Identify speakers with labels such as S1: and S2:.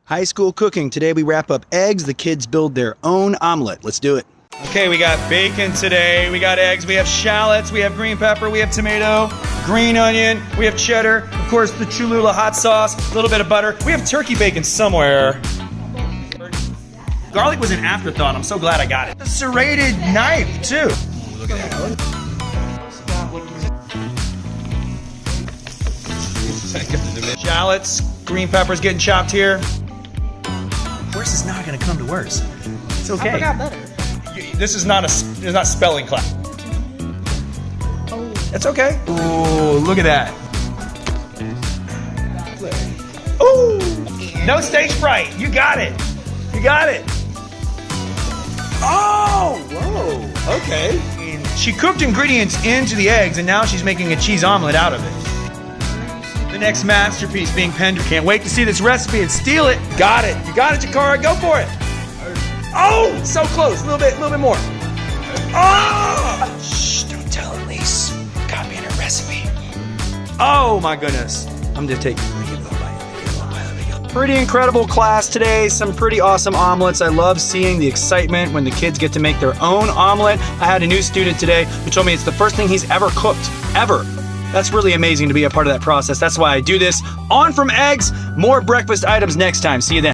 S1: High school cooking. Today we wrap up eggs. The kids build their own omelet. Let's do it.
S2: Okay, we got bacon today, we got eggs, we have shallots, we have green pepper, we have tomato, green onion, we have cheddar, of course the Cholula hot sauce, a little bit of butter. We have turkey bacon somewhere. Garlic was an afterthought, I'm so glad I got it. A serrated knife, too. Ooh, look at that. Shallots, green peppers getting chopped here. Worse is not gonna come to worse. It's okay.
S3: I forgot butter.
S2: This is not spelling class.
S3: Oh.
S2: It's okay. Ooh, look at that. Ooh, no stage fright. You got it. You got it. Oh, whoa, okay. She cooked ingredients into the eggs, and now she's making a cheese omelet out of it. The next masterpiece being penned. Can't wait to see this recipe and steal it. Got it. You got it, Jakara. Go for it. Oh, so close. A little bit more. Oh! Shh, don't tell Elise. Got me in her recipe. Oh my goodness. I'm just taking a little bite. Pretty incredible class today. Some pretty awesome omelets. I love seeing the excitement when the kids get to make their own omelet. I had a new student today who told me it's the first thing he's ever cooked, ever. That's really amazing to be a part of that process. That's why I do this. On from eggs, more breakfast items next time. See you then.